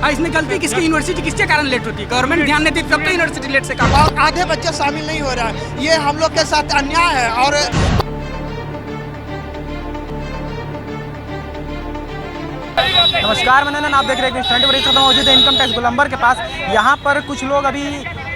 इसमें गलती किसकी, यूनिवर्सिटी किसके कारण लेट होती है? गवर्नमेंट ध्यान नहीं देती तब तो यूनिवर्सिटी लेट से काम। और आधे बच्चे शामिल नहीं हो रहा है, ये हम लोग के साथ अन्याय है। और नमस्कार, मैं नंदन, आप देख रहे हैं स्टूडेंट परिषद में मौजूद है इनकम टैक्स गोलंबर के पास। यहाँ पर कुछ लोग अभी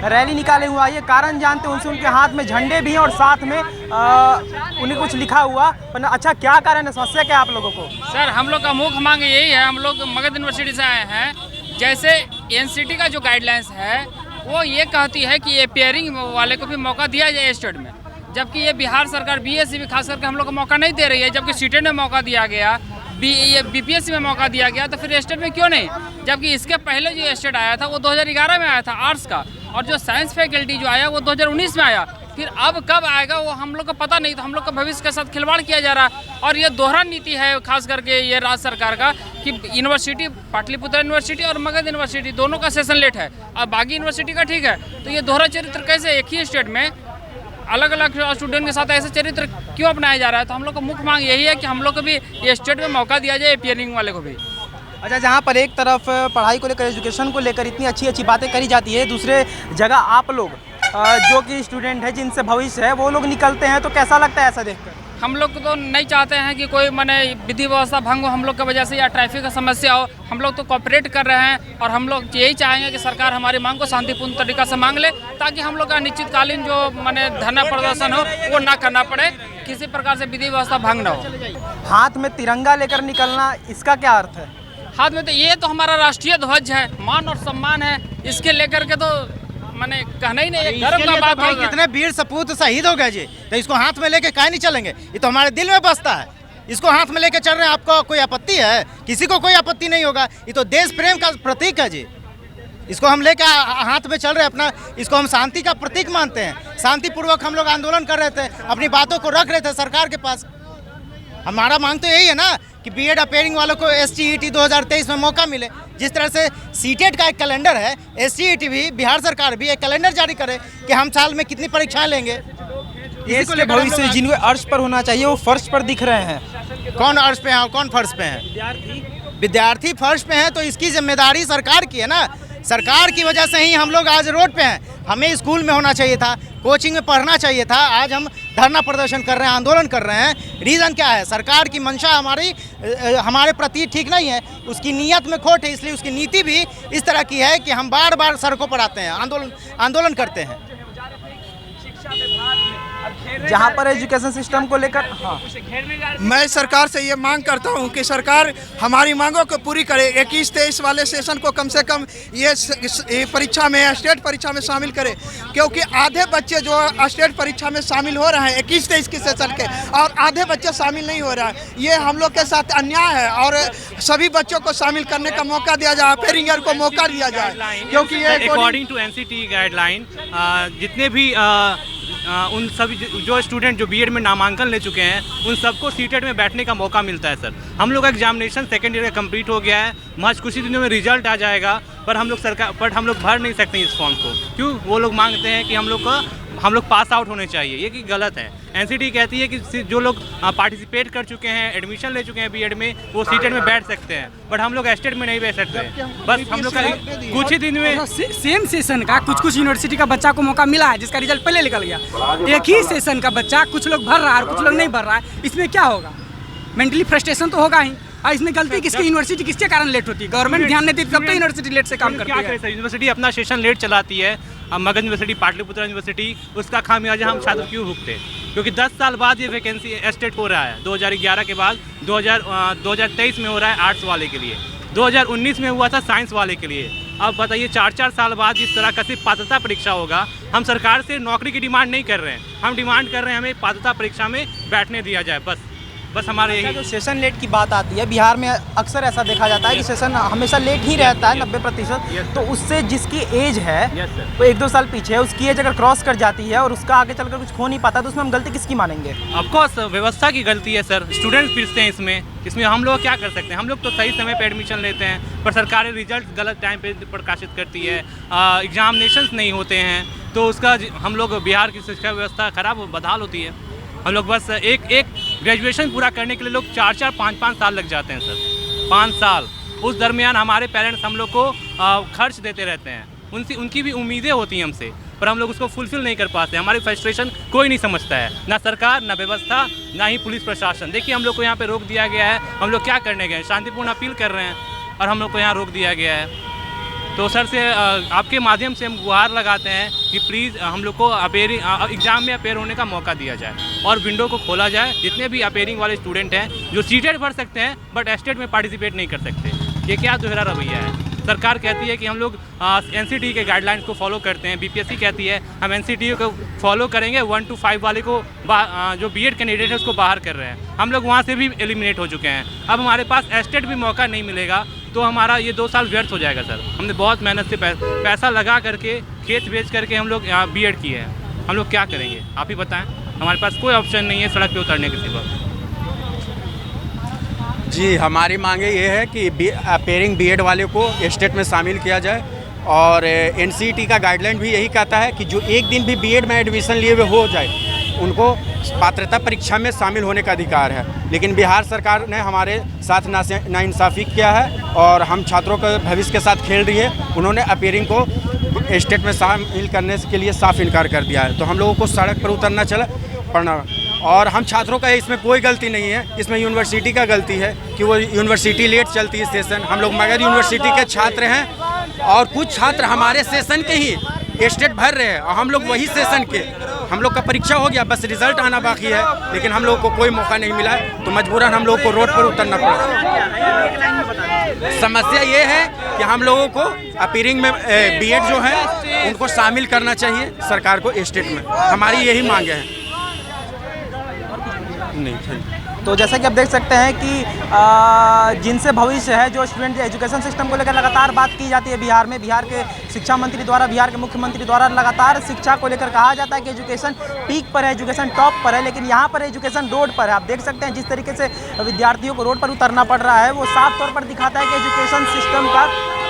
रैली निकाले हुआ है, ये कारण जानते हैं उनसे। उनके हाथ में झंडे भी हैं और साथ में उन्हें कुछ लिखा हुआ। पर अच्छा, क्या कारण है, समस्या क्या है आप लोगों को? सर, हम लोग का मुख्य मांग यही है, हम लोग मगध यूनिवर्सिटी से आए हैं। जैसे एनसीटी का जो गाइडलाइंस है वो ये कहती है कि अपेयरिंग वाले को भी मौका दिया जाए स्टेट में, जबकि ये बिहार सरकार बीएससी में खास करके हम लोग को मौका नहीं दे रही है। जबकि सीटेट में मौका दिया गया, ये बीपीएससी में मौका दिया गया, तो फिर स्टेट में क्यों नहीं? जबकि इसके पहले जो स्टेट आया था वो 2011 में आया था आर्ट्स का, और जो साइंस फैकल्टी जो आया वो 2019 में आया। फिर अब कब आएगा वो हम लोग को पता नहीं। तो हम लोग का भविष्य के साथ खिलवाड़ किया जा रहा है। और ये दोहरा नीति है खास करके ये राज्य सरकार का कि यूनिवर्सिटी, पाटलिपुत्र यूनिवर्सिटी और मगध यूनिवर्सिटी दोनों का सेशन लेट है, अब बागी यूनिवर्सिटी का ठीक है। तो ये दोहरा चरित्र कैसे एक ही स्टेट में अलग अलग स्टूडेंट के साथ ऐसे चरित्र क्यों अपनाया जा रहा है? तो हम लोग का मुख्य मांग यही है कि हम लोग को भी ये स्टेट में मौका दिया जाए, अपियरिंग वाले को भी। अच्छा, जहाँ पर एक तरफ पढ़ाई को लेकर, एजुकेशन को लेकर इतनी अच्छी अच्छी बातें करी जाती है, दूसरे जगह आप लोग जो कि स्टूडेंट है, जिनसे भविष्य है, वो लोग निकलते हैं, तो कैसा लगता है ऐसा देखकर? हम लोग तो नहीं चाहते हैं कि कोई माने विधि व्यवस्था भंग हो हम लोग की वजह से या ट्रैफिक का समस्या हो। हम लोग तो कोऑपरेट कर रहे हैं और हम लोग यही चाहेंगे कि सरकार हमारी मांग को शांतिपूर्ण तरीका से मांग ले, ताकि हम लोग का निश्चितकालीन जो माने धरना प्रदर्शन हो वो ना करना पड़े, किसी प्रकार से विधि व्यवस्था भंग ना हो। हाथ में तिरंगा लेकर निकलना, इसका क्या अर्थ है? हाथ में तो ये तो हमारा राष्ट्रीय ध्वज है, मान और सम्मान है, इसके लेकर के तो मैंने कहना ही नहीं, गर्व का बात है। कितने वीर सपूत शहीद हो गए जी, तो इसको हाथ में लेके काहे नहीं चलेंगे? ये तो हमारे दिल में बसता है। इसको हाथ में लेके चल रहे हैं, आपको कोई आपत्ति है? किसी को कोई आपत्ति नहीं होगा। ये तो देश प्रेम का प्रतीक है जी। इसको हम लेके हाथ में चल रहे हैं अपना, इसको हम शांति का प्रतीक मानते हैं। शांतिपूर्वक हम लोग आंदोलन कर रहे थे, अपनी बातों को रख रहे थे सरकार के पास। हमारा मांग तो यही है ना कि बीएड अपेयरिंग वालों को एसटीईटी 2023 में मौका मिले। जिस तरह से सीटेट का एक कैलेंडर है, एसटीईटी भी, बिहार सरकार भी एक कैलेंडर जारी करे कि हम साल में कितनी परीक्षाएं लेंगे। इसको भविष्य जिनको अर्श पर होना चाहिए वो फर्श पर दिख रहे हैं। कौन अर्श पे है और कौन फर्श पे है? विद्यार्थी फर्श पे हैं, तो इसकी जिम्मेदारी सरकार की है ना। सरकार की वजह से ही हम लोग आज रोड पे हैं। हमें स्कूल में होना चाहिए था, कोचिंग में पढ़ना चाहिए था। आज हम धरना प्रदर्शन कर रहे हैं, आंदोलन कर रहे हैं। रीज़न क्या है? सरकार की मंशा हमारे प्रति ठीक नहीं है, उसकी नीयत में खोट है। इसलिए उसकी नीति भी इस तरह की है कि हम बार बार सड़कों पर आते हैं, आंदोलन करते हैं। जहाँ पर एजुकेशन सिस्टम को लेकर मैं सरकार से ये मांग करता हूँ कि सरकार हमारी मांगों को पूरी करे। 21-23 वाले सेशन को कम से कम ये परीक्षा में, स्टेट परीक्षा में शामिल करे, क्योंकि आधे बच्चे जो स्टेट परीक्षा में शामिल हो रहे हैं 21-23 के सेशन के, और आधे बच्चे शामिल नहीं हो रहा है। ये हम लोग के साथ अन्याय है। और सभी बच्चों को शामिल करने का मौका दिया जाए, अपेयरिंग को मौका दिया जाए, क्योंकि ये अकॉर्डिंग टू एनसीटी गाइडलाइन जितने भी उन सभी जो स्टूडेंट जो बीएड में नामांकन ले चुके हैं उन सबको सीटेट में बैठने का मौका मिलता है सर। हम लोग का एग्जामिनेशन सेकेंड ईयर का कंप्लीट हो गया है, महज कुछ ही दिनों में रिजल्ट आ जाएगा, पर हम लोग भर नहीं सकते इस फॉर्म को। क्यों? वो लोग मांगते हैं कि हम लोग पास आउट होने चाहिए, ये कि गलत है। एनसीटी कहती है कि जो लोग पार्टिसिपेट कर चुके हैं, एडमिशन ले चुके हैं बीएड में, वो सीटेट में बैठ सकते हैं, बट हम लोग स्टेट में नहीं बैठ सकते। बस हम लोग का कुछ ही दिन में सेम सेशन का कुछ यूनिवर्सिटी का बच्चा को मौका मिला है जिसका रिजल्ट पहले निकल गया। एक ही सेशन का बच्चा कुछ लोग भर रहा है और कुछ लोग नहीं भर रहा है, इसमें क्या होगा? मेंटली फ्रस्ट्रेशन तो होगा ही। और इसमें गलती किसकी, यूनिवर्सिटी किसके कारण लेट होती है? गवर्नमेंट ध्यान नहीं देती तब तो यूनिवर्सिटी लेट से काम करती है। यूनिवर्सिटी अपना सेशन लेट चलाती है। मगध यूनिवर्सिटी, पाटलिपुत्र यूनिवर्सिटी, उसका खामियाजा हम छात्र क्यों भुगते? क्योंकि 10 साल बाद ये वैकेंसी स्टेट हो रहा है। 2011 के बाद 2023 में हो रहा है आर्ट्स वाले के लिए, 2019 में हुआ था साइंस वाले के लिए। अब बताइए 4-4 साल बाद इस तरह का सिर्फ पात्रता परीक्षा होगा। हम सरकार से नौकरी की डिमांड नहीं कर रहे हैं, हम डिमांड कर रहे हैं हमें पात्रता परीक्षा में बैठने दिया जाए। बस हमारे यही। जो सेशन लेट की बात आती है, बिहार में अक्सर ऐसा देखा जाता है कि सेशन हमेशा लेट ही रहता है 90%। तो उससे जिसकी एज है वो 1-2 साल पीछे है, उसकी एज अगर क्रॉस कर जाती है और उसका आगे चलकर कुछ हो नहीं पाता, तो उसमें हम गलती किसकी मानेंगे? ऑफकोर्स व्यवस्था की गलती है सर। स्टूडेंट्स पिसते हैं इसमें हम लोग क्या कर सकते हैं? हम लोग तो सही समय पे एडमिशन लेते हैं, पर सरकारी रिजल्ट गलत टाइम पे प्रकाशित करती है, एग्जामिनेशंस नहीं होते हैं, तो उसका हम लोग बिहार की शिक्षा व्यवस्था खराब बदहाल होती है। हम लोग बस एक ग्रेजुएशन पूरा करने के लिए लोग 4-4, 5-5 साल लग जाते हैं सर। 5 साल उस दरमियान हमारे पेरेंट्स हम लोग को खर्च देते रहते हैं, उनकी भी उम्मीदें होती हैं हमसे, पर हम लोग उसको फुलफिल नहीं कर पाते। हमारी फ्रस्ट्रेशन कोई नहीं समझता है, ना सरकार, ना व्यवस्था, ना ही पुलिस प्रशासन। देखिए हम लोग को यहाँ पे रोक दिया गया है, हम लोग क्या करने गए, शांतिपूर्ण अपील कर रहे हैं और हम लोग को यहाँ रोक दिया गया है। तो सर से आपके माध्यम से हम गुहार लगाते हैं कि प्लीज़ हम लोग को एग्ज़ाम में अपेयर होने का मौका दिया जाए और विंडो को खोला जाए। जितने भी अपेयरिंग वाले स्टूडेंट हैं जो सीटेड भर सकते हैं बट एस्टेट में पार्टिसिपेट नहीं कर सकते, ये क्या दोहरा रवैया है। सरकार कहती है कि हम लोग एनसीटी के गाइडलाइंस को फॉलो करते हैं, बीपीएससी कहती है हम एनसीटी को फॉलो करेंगे, 1 to 5 वाले को जो बीएड कैंडिडेट है उसको बाहर कर रहे हैं। हम लोग वहाँ से भी एलिमिनेट हो चुके हैं। अब हमारे पास एस्टेट भी मौका नहीं मिलेगा तो हमारा ये 2 साल व्यर्थ हो जाएगा सर। हमने बहुत मेहनत से पैसा लगा करके, खेत बेच करके हम लोग यहाँ बीएड किए हैं, हम लोग क्या करेंगे आप ही बताएं। हमारे पास कोई ऑप्शन नहीं है सड़क पे उतरने के सिवा। जी, हमारी मांगे ये है कि अपेयरिंग बीएड वाले को एस्टेट में शामिल किया जाए और एनसीटी का गाइडलाइन भी यही कहता है कि जो एक दिन भी बीएड में एडमिशन लिए हुए हो जाए उनको पात्रता परीक्षा में शामिल होने का अधिकार है। लेकिन बिहार सरकार ने हमारे साथ नाइंसाफ़ी किया है और हम छात्रों के भविष्य के साथ खेल रही है। उन्होंने अपेयरिंग को एस्टेट में शामिल करने के लिए साफ इनकार कर दिया है। तो हम लोगों को सड़क पर उतरना पड़ना और हम छात्रों का इसमें कोई गलती नहीं है, इसमें यूनिवर्सिटी का गलती है कि वो यूनिवर्सिटी लेट चलती है सेशन। हम लोग मगध यूनिवर्सिटी के छात्र हैं और कुछ छात्र हमारे सेशन के ही एस्टेट भर रहे हैं और हम लोग वही सेशन के, हम लोग का परीक्षा हो गया, बस रिजल्ट आना बाकी है, लेकिन हम लोग को कोई मौका नहीं मिला है। तो मजबूरन हम लोग को रोड पर उतरना पड़ा। समस्या ये है कि हम लोगों को अपेयरिंग में बीएड जो है उनको शामिल करना चाहिए सरकार को एस्टेट में, हमारी यही मांगे हैं। नहीं, तो जैसा कि आप देख सकते हैं कि जिनसे भविष्य है, जो स्टूडेंट एजुकेशन सिस्टम को लेकर लगातार बात की जाती है बिहार में, बिहार के शिक्षा मंत्री द्वारा, बिहार के मुख्यमंत्री द्वारा लगातार शिक्षा को लेकर कहा जाता है कि एजुकेशन पीक पर है, एजुकेशन टॉप पर है, लेकिन यहाँ पर एजुकेशन रोड पर है। आप देख सकते हैं जिस तरीके से विद्यार्थियों को रोड पर उतरना पड़ रहा है वो साफ तौर पर दिखाता है कि एजुकेशन सिस्टम का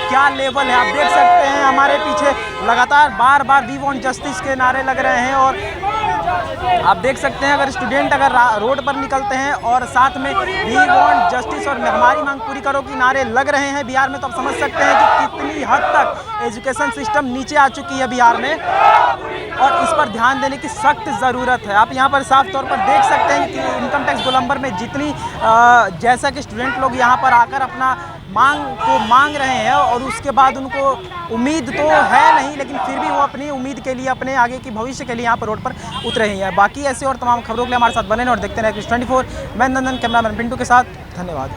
क्या लेवल है। आप देख सकते हैं हमारे पीछे लगातार बार बार वी वांट जस्टिस के नारे लग रहे हैं और आप देख सकते हैं अगर स्टूडेंट अगर रोड पर निकलते हैं और साथ में वी वांट जस्टिस और हमारी मांग पूरी करो की नारे लग रहे हैं बिहार में, तो आप समझ सकते हैं कि कितनी हद तक एजुकेशन सिस्टम नीचे आ चुकी है बिहार में और इस पर ध्यान देने की सख्त ज़रूरत है। आप यहाँ पर साफ तौर पर देख सकते हैं कि इनकम टैक्स गोलंबर में जितनी जैसा कि स्टूडेंट लोग यहाँ पर आकर अपना मांग रहे हैं और उसके बाद उनको उम्मीद तो है नहीं, लेकिन फिर भी वो अपनी उम्मीद के लिए, अपने आगे की भविष्य के लिए यहाँ पर रोड पर उतरे ही हैं। बाकी ऐसे और तमाम खबरों के लिए हमारे साथ बने और देखते रहें News 24। मैं नंदन, कैमरामैन पिंटू के साथ, धन्यवाद।